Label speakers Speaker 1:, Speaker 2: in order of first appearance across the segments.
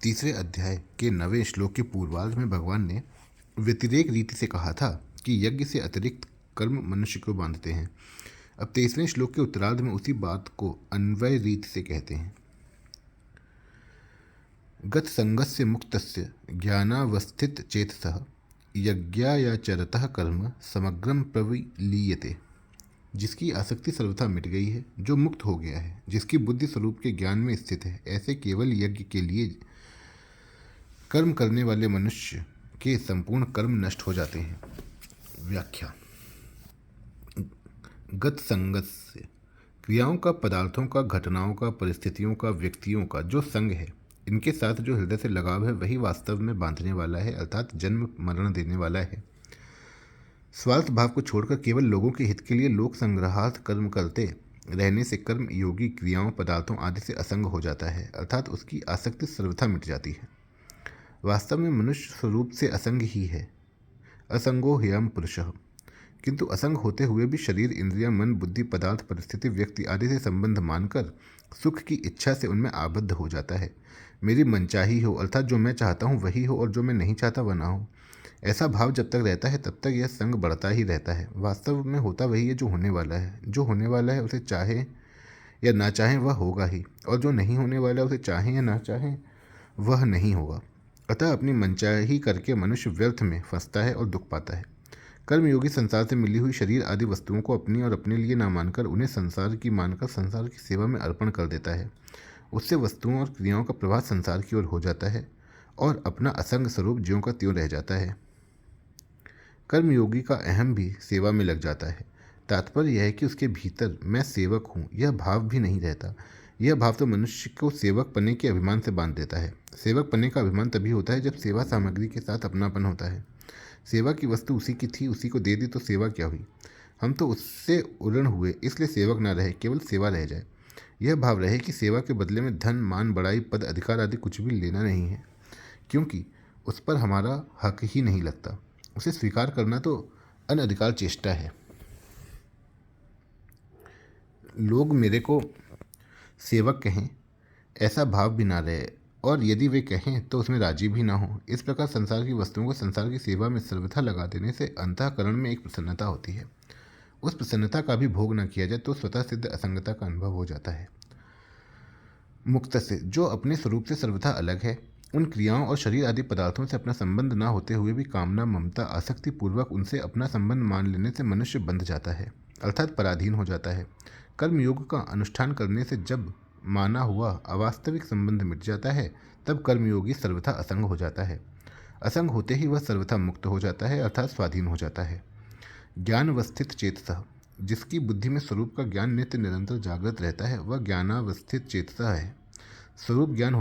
Speaker 1: तीसरे अध्याय के 9वें श्लोक के पूर्वार्ध में भगवान ने व्यतिरेक रीति से कहा था कि यज्ञ से अतिरिक्त कर्म मनुष्य को बांधते हैं। अब 23वें श्लोक के उत्तरार्ध में उसी बात को अन्वय रीति से कहते हैं। गत संगस्य मुक्तस्य ज्ञानावस्थित चेतसः यज्ञायाचरतः कर्म समग्रम प्रविलीयते। जिसकी आसक्ति सर्वथा मिट गई है, जो मुक्त हो गया है, जिसकी बुद्धि स्वरूप के ज्ञान में स्थित है, ऐसे केवल यज्ञ के लिए कर्म करने वाले मनुष्य के संपूर्ण कर्म नष्ट हो जाते हैं। व्याख्या। गत संगत से क्रियाओं का, पदार्थों का, घटनाओं का, परिस्थितियों का, व्यक्तियों का जो संग है, इनके साथ जो हृदय से लगाव है, वही वास्तव में बांधने वाला है, अर्थात जन्म मरण देने वाला है। स्वार्थ भाव को छोड़कर केवल लोगों के हित के लिए लोक संग्रहार्थ कर्म करते रहने से कर्म योगी क्रियाओं, पदार्थों आदि से असंग हो जाता है, अर्थात उसकी आसक्ति सर्वथा मिट जाती है। वास्तव में मनुष्य स्वरूप से असंग ही है। असंगो ह्ययं पुरुषः। किंतु असंग होते हुए भी शरीर, इंद्रियां, मन, बुद्धि, पदार्थ, परिस्थिति, व्यक्ति आदि से संबंध मानकर सुख की इच्छा से उनमें आबद्ध हो जाता है। मेरी मनचाही हो, अर्थात जो मैं चाहता हूँ वही हो और जो मैं नहीं चाहता वह ना हो। ऐसा भाव जब तक रहता है तब तक यह संग बढ़ता ही रहता है। वास्तव में होता वही है जो होने वाला है। जो होने वाला है उसे चाहे या ना चाहे वह होगा ही, और जो नहीं होने वाला है उसे चाहे या ना चाहे वह नहीं होगा। अतः अपनी मनचाही करके मनुष्य व्यर्थ में फंसता है और दुख पाता है। कर्मयोगी संसार से मिली हुई शरीर आदि वस्तुओं को अपनी और अपने लिए ना मानकर उन्हें संसार की मानकर संसार की सेवा में अर्पण कर देता है। उससे वस्तुओं और क्रियाओं का प्रवाह संसार की ओर हो जाता है और अपना असंग स्वरूप ज्यों का त्यों रह जाता है। कर्मयोगी का अहम भी सेवा में लग जाता है। तात्पर्य यह है कि उसके भीतर मैं सेवक हूँ यह भाव भी नहीं रहता। यह भाव तो मनुष्य को सेवक पने के अभिमान से बांध देता है। सेवक पने का अभिमान तभी होता है जब सेवा सामग्री के साथ अपनापन होता है। सेवा की वस्तु उसी की थी, उसी को दे दी तो सेवा क्या हुई। हम तो उससे उड़न हुए, इसलिए सेवक ना रहे, केवल सेवा रह जाए। यह भाव रहे कि सेवा के बदले में धन, मान, बड़ाई, पद, अधिकार आदि कुछ भी लेना नहीं है, क्योंकि उस पर हमारा हक ही नहीं लगता। उसे स्वीकार करना तो अनधिकार चेष्टा है। लोग मेरे को सेवक कहें, ऐसा भाव भी ना रहे, और यदि वे कहें तो उसमें राजी भी ना हो। इस प्रकार संसार की वस्तुओं को संसार की सेवा में सर्वथा लगा देने से अंतःकरण में एक प्रसन्नता होती है। उस प्रसन्नता का भी भोग न किया जाए तो स्वतः सिद्ध असंगता का अनुभव हो जाता है। मुक्त से, जो अपने स्वरूप से सर्वथा अलग है, उन क्रियाओं और शरीर आदि पदार्थों से अपना संबंध न होते हुए भी कामना, ममता, आसक्ति पूर्वक उनसे अपना संबंध मान लेने से मनुष्य बंध जाता है, अर्थात पराधीन हो जाता है। कर्मयोग का अनुष्ठान करने से जब माना हुआ अवास्तविक संबंध मिट जाता है, तब कर्मयोगी सर्वथा असंग हो जाता है। असंग होते ही वह सर्वथा मुक्त हो जाता है, अर्थात स्वाधीन हो जाता है। ज्ञानावस्थित चेतसः, जिसकी बुद्धि में स्वरूप का ज्ञान नित्य निरंतर जागृत रहता है, वह ज्ञानावस्थित चेतसः है। स्वरूप ज्ञान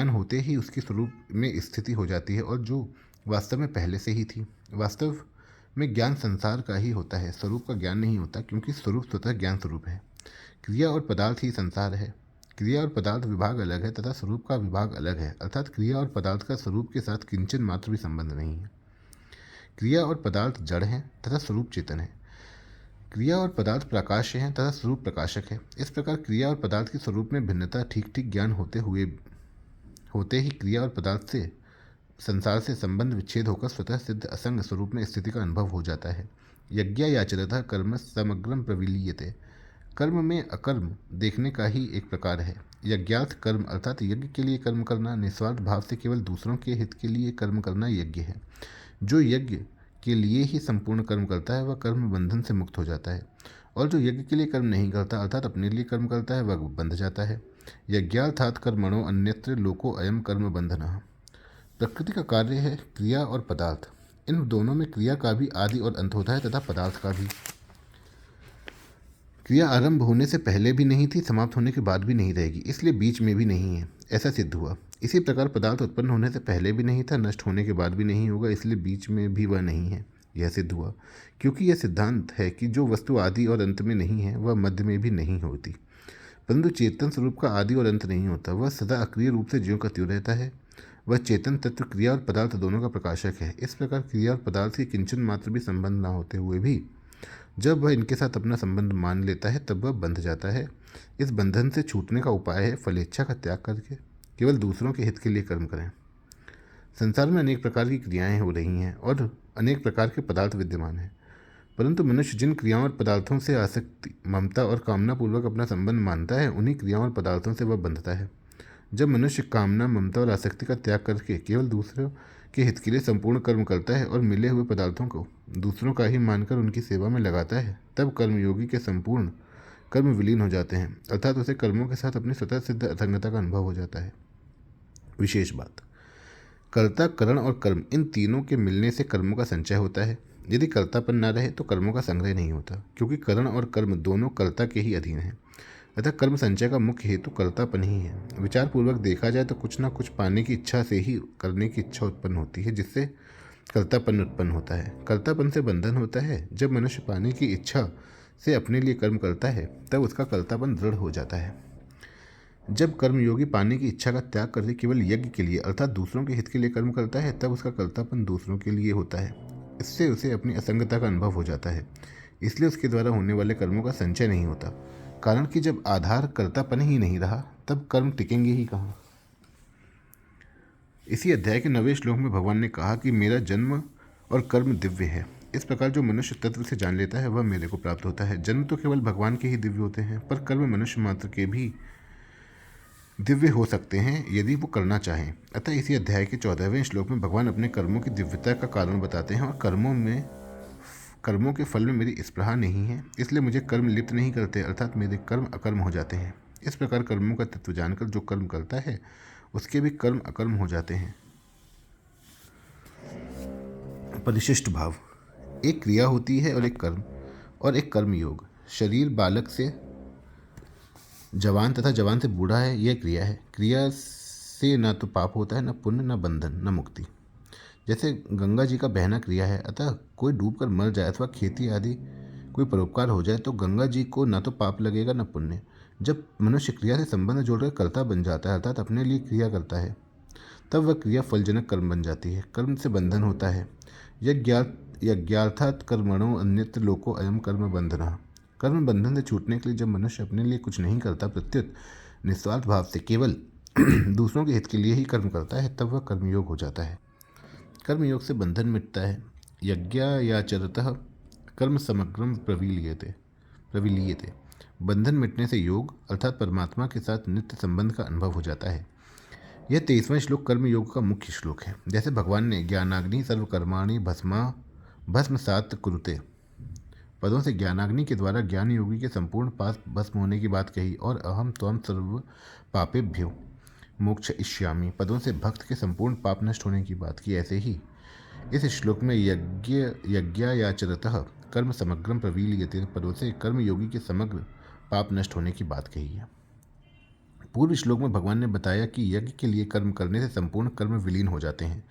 Speaker 1: होते ही उसकी स्वरूप में स्थिति हो जाती है, और जो वास्तव में पहले से ही थी। वास्तव में ज्ञान संसार का ही होता है, स्वरूप का ज्ञान नहीं होता, क्योंकि स्वरूप स्वतः ज्ञान स्वरूप है। क्रिया और पदार्थ ही संसार है। क्रिया और पदार्थ विभाग अलग है तथा स्वरूप का विभाग अलग है, अर्थात क्रिया और पदार्थ का स्वरूप के साथ किंचन मात्र भी संबंध नहीं है। क्रिया और पदार्थ जड़ हैं तथा स्वरूप चेतन है। क्रिया और पदार्थ प्रकाश हैं तथा स्वरूप प्रकाशक है। इस प्रकार क्रिया और पदार्थ के स्वरूप में भिन्नता ठीक ठीक ज्ञान होते ही क्रिया और पदार्थ से संसार से संबंध विच्छेद होकर स्वतः सिद्ध असंग स्वरूप में स्थिति का अनुभव हो जाता है। यज्ञायाचरतः कर्म समग्रम प्रविलीयते। कर्म में अकर्म देखने का ही एक प्रकार है। यज्ञार्थ कर्म, अर्थात यज्ञ के लिए कर्म करना, निस्वार्थ भाव से केवल दूसरों के हित के लिए कर्म करना यज्ञ है। जो यज्ञ के लिए ही संपूर्ण कर्म करता है वह कर्म बंधन से मुक्त हो जाता है, और जो यज्ञ के लिए कर्म नहीं करता, अर्थात अपने लिए कर्म करता है, वह बंध जाता है। यज्ञार्थात् कर्मणो अन्यत्र लोको अयम कर्म बंधनः। प्रकृति का कार्य है क्रिया और पदार्थ। इन दोनों में क्रिया का भी आदि और अंत होता है तथा पदार्थ का भी। क्रिया आरंभ होने से पहले भी नहीं थी, समाप्त होने के बाद भी नहीं रहेगी, इसलिए बीच में भी नहीं है, ऐसा सिद्ध हुआ। इसी प्रकार पदार्थ उत्पन्न होने से पहले भी नहीं था, नष्ट होने के बाद भी नहीं होगा, इसलिए बीच में भी वह नहीं है, यह सिद्ध हुआ। क्योंकि यह सिद्धांत है कि जो वस्तु आदि और अंत में नहीं है वह मध्य में भी नहीं होती। परंतु चेतन स्वरूप का आदि और अंत नहीं होता, वह सदा अक्रिय रूप से ज्यों का त्यों रहता है। वह चेतन तत्व क्रिया और पदार्थ दोनों का प्रकाशक है। इस प्रकार क्रिया और पदार्थ के किंचन मात्र भी संबंध न होते हुए भी जब वह इनके साथ अपना संबंध मान लेता है तब वह बंध जाता है। इस बंधन से छूटने का उपाय है फलेच्छा का त्याग करके केवल दूसरों के हित के लिए कर्म करें। संसार में अनेक प्रकार की क्रियाएं हो रही हैं और अनेक प्रकार के पदार्थ विद्यमान हैं, परंतु मनुष्य जिन क्रियाओं और पदार्थों से आसक्ति, ममता और कामना पूर्वक अपना संबंध मानता है, उन्हीं क्रियाओं और पदार्थों से वह बंधता है। जब मनुष्य कामना, ममता और आसक्ति का त्याग करके केवल दूसरों के हित के लिए संपूर्ण कर्म करता है और मिले हुए पदार्थों को दूसरों का ही मानकर उनकी सेवा में लगाता है, तब कर्मयोगी के संपूर्ण कर्म विलीन हो जाते हैं, अर्थात उसे कर्मों के साथ अपनी स्वतः सिद्ध असंगता का अनुभव हो जाता है। विशेष बात, कर्ता, करण और कर्म, इन तीनों के मिलने से कर्मों का संचय होता है। यदि कर्तापन न रहे तो कर्मों का संग्रह नहीं होता, क्योंकि करण और कर्म दोनों कर्ता के ही अधीन हैं। अतः कर्म संचय का मुख्य हेतु कर्तापन ही है। विचार पूर्वक देखा जाए तो कुछ न कुछ पाने की इच्छा से ही करने की इच्छा उत्पन्न होती है, जिससे कर्तापन उत्पन्न होता है। कर्तापन से बंधन होता है। जब मनुष्य पाने की इच्छा से अपने लिए कर्म करता है तब उसका कर्तापन दृढ़ हो जाता है। जब कर्मयोगी पाने की इच्छा का त्याग करके केवल यज्ञ के लिए अर्थात दूसरों के हित के लिए कर्म करता है, तब उसका कर्तापन दूसरों के लिए होता है। इससे उसे अपनी असंगता का अनुभव हो जाता है, इसलिए उसके द्वारा होने वाले कर्मों का संचय नहीं होता। कारण कि जब आधार कर्तापन ही नहीं रहा तब कर्म टिकेंगे ही कहाँ। इसी अध्याय के 9वें श्लोक में भगवान ने कहा कि मेरा जन्म और कर्म दिव्य है। इस प्रकार जो मनुष्य तत्व से जान लेता है वह मेरे को प्राप्त होता है। जन्म तो केवल भगवान के ही दिव्य होते हैं, पर कर्म मनुष्य मात्र के भी दिव्य हो सकते हैं यदि वो करना चाहें। अतः इसी अध्याय के 14वें श्लोक में भगवान अपने कर्मों की दिव्यता का कारण बताते हैं और कर्मों के फल में मेरी स्पृहा नहीं है, इसलिए मुझे कर्म लिप्त नहीं करते, अर्थात मेरे कर्म अकर्म हो जाते हैं। इस प्रकार कर्मों का तत्व जानकर जो कर्म करता है उसके भी कर्म अकर्म हो जाते हैं। परिशिष्ट भाव, एक क्रिया होती है और एक कर्म और एक कर्म योग। शरीर बालक से जवान तथा जवान से बूढ़ा है, यह क्रिया है। क्रिया से न तो पाप होता है, न पुण्य, न बंधन, न मुक्ति। जैसे गंगा जी का बहना क्रिया है, अतः कोई डूबकर मर जाए अथवा खेती आदि कोई परोपकार हो जाए तो गंगा जी को न तो पाप लगेगा न पुण्य। जब मनुष्य क्रिया से संबंध जोड़कर कर्ता बन जाता है, अर्थात अपने लिए क्रिया करता है, तब वह क्रिया फलजनक कर्म बन जाती है। कर्म से बंधन होता है। यज्ञार्थात कर्मणो अन्यत्र लोको अयम कर्म बंधना। कर्म बंधन से छूटने के लिए जब मनुष्य अपने लिए कुछ नहीं करता, प्रत्युत निस्वार्थ भाव से केवल दूसरों के हित के लिए ही कर्म करता है, तब वह कर्मयोग हो जाता है। कर्मयोग से बंधन मिटता है। यज्ञायाचरतः कर्म समग्रम प्रविलीयते। बंधन मिटने से योग अर्थात परमात्मा के साथ नित्य संबंध का अनुभव हो जाता है। यह 23वां श्लोक कर्मयोग का मुख्य श्लोक है। जैसे भगवान ने ज्ञानाग्नि सर्वकर्माणि भस्मसात् कुरुते पदों से ज्ञानाग्नि के द्वारा ज्ञान योगी के संपूर्ण पाप भस्म होने की बात कही और अहम त्वं सर्व पापेभ्यो मोक्षयिष्यामि पदों से भक्त के संपूर्ण पाप नष्ट होने की बात की। ऐसे ही इस श्लोक में यज्ञायाचरतः कर्म समग्रम प्रवील्यते पदों से कर्मयोगी के समग्र पाप नष्ट होने की बात कही है। पूर्व श्लोक में भगवान ने बताया कि यज्ञ के लिए कर्म करने से संपूर्ण कर्म विलीन हो जाते हैं।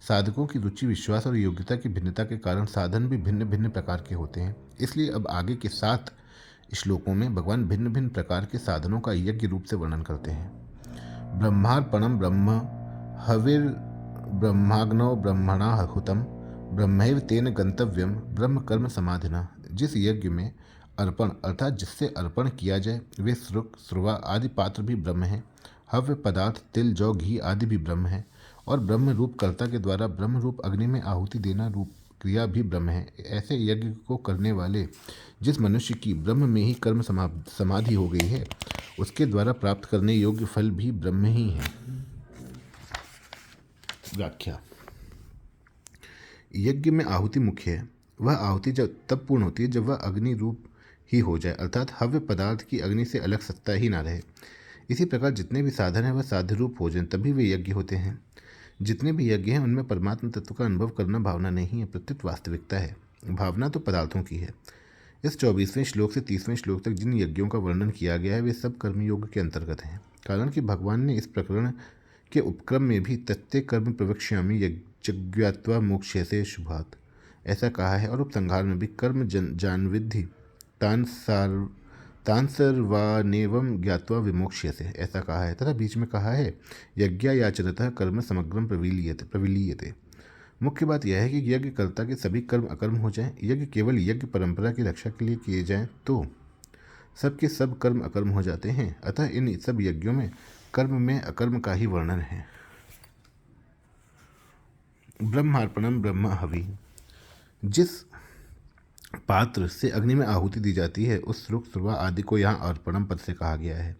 Speaker 1: साधकों की रुचि, विश्वास और योग्यता की भिन्नता के कारण साधन भी भिन्न भिन्न प्रकार के होते हैं। इसलिए अब आगे के 7 श्लोकों में भगवान भिन्न भिन्न प्रकार के साधनों का यज्ञ रूप से वर्णन करते हैं। ब्रह्मार्पणम ब्रह्म हविर ब्रह्माग्नौ ब्रह्मणा हुतम ब्रह्मैव तेन गंतव्यम ब्रह्म कर्म समाधिना। जिस यज्ञ में अर्पण अर्थात जिससे अर्पण किया जाए वे श्रुक, श्रुवा आदि पात्र भी ब्रह्म हैं। हव्य पदार्थ तिल, जौ, घी आदि भी ब्रह्म है और ब्रह्म रूप कर्ता के द्वारा ब्रह्म रूप अग्नि में आहुति देना रूप क्रिया भी ब्रह्म है। ऐसे यज्ञ को करने वाले जिस मनुष्य की ब्रह्म में ही कर्म समाधि हो गई है, उसके द्वारा प्राप्त करने योग्य फल भी ब्रह्म ही है। व्याख्या, यज्ञ में आहुति मुख्य है। वह आहुति तब पूर्ण होती है जब वह अग्नि रूप ही हो जाए, अर्थात हव्य पदार्थ की अग्नि से अलग सत्ता ही ना रहे। इसी प्रकार जितने भी साधन हैं वह साध्य रूप हो जाएं, तभी वे यज्ञ होते हैं। जितने भी यज्ञ हैं उनमें परमात्मा तत्व का अनुभव करना भावना नहीं है, प्रत्युत वास्तविकता है। भावना तो पदार्थों की है। इस 24वें श्लोक से 30वें श्लोक तक जिन यज्ञों का वर्णन किया गया है वे सब कर्मयोग के अंतर्गत हैं। कारण कि भगवान ने इस प्रकरण के उपक्रम में भी तत्ते कर्म प्रवक्ष्यामि यज्ञात्वा मोक्ष्यसे शुभात् ऐसा कहा है और उपसंहार में भी कर्म जानविद्धि तान सर्वानेवम ज्ञात्वा विमोक्ष्यसे ऐसा कहा है, तथा बीच में कहा है यज्ञायाचरतः कर्म समग्रम प्रविलीयते। मुख्य बात यह है कि यज्ञ कर्ता के सभी कर्म अकर्म हो जाएं। यज्ञ केवल यज्ञ परंपरा की रक्षा के लिए किए जाएं तो सबके सब कर्म अकर्म हो जाते हैं। अतः इन सब यज्ञों में कर्म में अकर्म का ही वर्णन है। ब्रह्मार्पणम ब्रह्म हवि। जिस पात्र से अग्नि में आहुति दी जाती है उस श्रुक श्रुवा आदि को यहाँ अर्पणम पद से कहा गया है।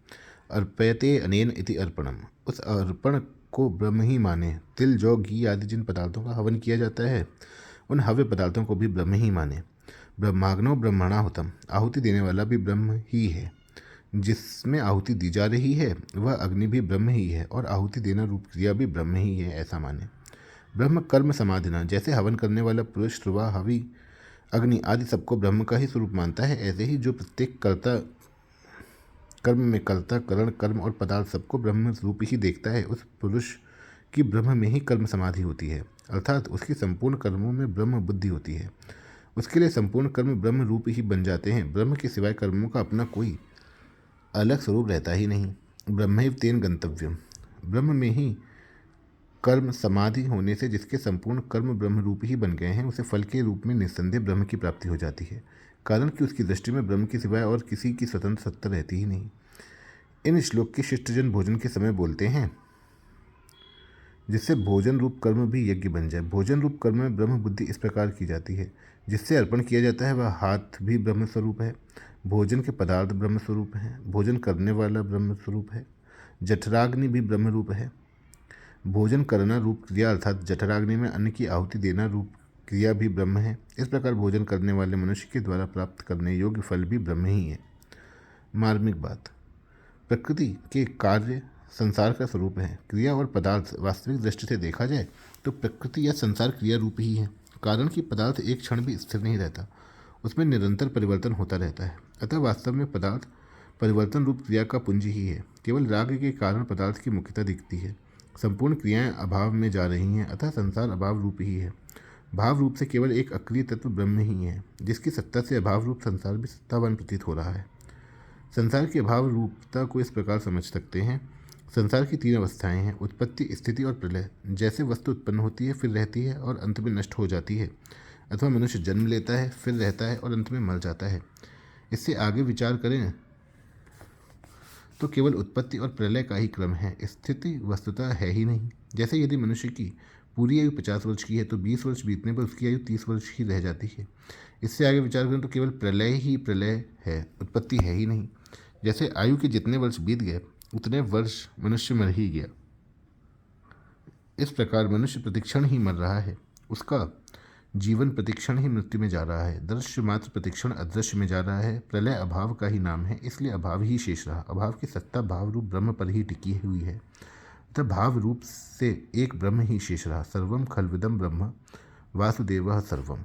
Speaker 1: अर्पयते अनेन इति अर्पणम। उस अर्पण को ब्रह्म ही माने। तिल जौ घी आदि जिन पदार्थों का हवन किया जाता है उन हव्य पदार्थों को भी ब्रह्म ही माने। ब्रह्माग्नो ब्रह्मणाहुतम। आहुति देने वाला भी ब्रह्म ही है। जिसमें आहुति दी जा रही है वह अग्नि भी ब्रह्म ही है और आहुति देना रूप क्रिया भी ब्रह्म ही है, ऐसा माने। ब्रह्म कर्म समाधिना। जैसे हवन करने वाला पुरुष श्रुवा हवि अग्नि आदि सबको ब्रह्म का ही स्वरूप मानता है, ऐसे ही जो प्रत्येक कर्म में कर्ता करण कर्म और पदार्थ सबको ब्रह्म रूप ही देखता है उस पुरुष की ब्रह्म में ही कर्म समाधि होती है, अर्थात उसकी संपूर्ण कर्मों में ब्रह्म बुद्धि होती है। उसके लिए संपूर्ण कर्म ब्रह्म रूप ही बन जाते हैं। ब्रह्म के सिवाय कर्मों का अपना कोई अलग स्वरूप रहता ही नहीं। ब्रह्मैव तेन गंतव्यम। ब्रह्म में ही कर्म समाधि होने से जिसके संपूर्ण कर्म ब्रह्म रूप ही बन गए हैं उसे फल के रूप में निस्संदेह ब्रह्म की प्राप्ति हो जाती है, कारण कि उसकी दृष्टि में ब्रह्म के सिवाय और किसी की स्वतंत्र सत्ता रहती ही नहीं। इन श्लोक के शिष्टजन भोजन के समय बोलते हैं जिससे भोजन रूप कर्म भी यज्ञ बन जाए। भोजन रूप कर्म में ब्रह्म बुद्धि इस प्रकार की जाती है। जिससे अर्पण किया जाता है वह हाथ भी ब्रह्म स्वरूप है। भोजन के पदार्थ ब्रह्म स्वरूप हैं। भोजन करने वाला ब्रह्म स्वरूप है। जठराग्नि भी ब्रह्म रूप है। भोजन करना रूप क्रिया अर्थात जठराग्नि में अन्न की आहुति देना रूप क्रिया भी ब्रह्म है। इस प्रकार भोजन करने वाले मनुष्य के द्वारा प्राप्त करने योग्य फल भी ब्रह्म ही है। मार्मिक बात, प्रकृति के कार्य संसार का स्वरूप है। क्रिया और पदार्थ वास्तविक दृष्टि से देखा जाए तो प्रकृति या संसार क्रिया रूप ही है, कारण कि पदार्थ एक क्षण भी स्थिर नहीं रहता, उसमें निरंतर परिवर्तन होता रहता है। अतः वास्तव में पदार्थ परिवर्तन रूप क्रिया का पुंज ही है। केवल राग के कारण पदार्थ की मुख्यता दिखती है। संपूर्ण क्रियाएं अभाव में जा रही हैं, अतः संसार अभाव रूप ही है। भाव रूप से केवल एक अक्रिय तत्व ब्रह्म ही है, जिसकी सत्ता से अभाव रूप संसार भी सत्तावान प्रतीत हो रहा है। संसार की अभाव रूपता को इस प्रकार समझ सकते हैं। संसार की तीन अवस्थाएं हैं, उत्पत्ति, स्थिति और प्रलय। जैसे वस्तु उत्पन्न होती है, फिर रहती है और अंत में नष्ट हो जाती है, अथवा मनुष्य जन्म लेता है, फिर रहता है और अंत में मर जाता है। इससे आगे विचार करें तो केवल उत्पत्ति और प्रलय का ही क्रम है, स्थिति वस्तुतः है ही नहीं। जैसे यदि मनुष्य की पूरी आयु 50 वर्ष की है तो 20 वर्ष बीतने पर उसकी आयु 30 वर्ष ही रह जाती है। इससे आगे विचार करें तो केवल प्रलय ही प्रलय है, उत्पत्ति है ही नहीं। जैसे आयु के जितने वर्ष बीत गए उतने वर्ष मनुष्य मर ही गया। इस प्रकार मनुष्य प्रतिक्षण ही मर रहा है, उसका जीवन प्रतिक्षण ही मृत्यु में जा रहा है। दृश्य मात्र प्रतिक्षण अदृश्य में जा रहा है। प्रलय अभाव का ही नाम है, इसलिए अभाव ही शेष रहा। अभाव की सत्ता भाव रूप ब्रह्म पर ही टिकी हुई है, अतः भाव रूप से एक ब्रह्म ही शेष रहा। सर्वम खलविदम ब्रह्म वासुदेवः सर्वम।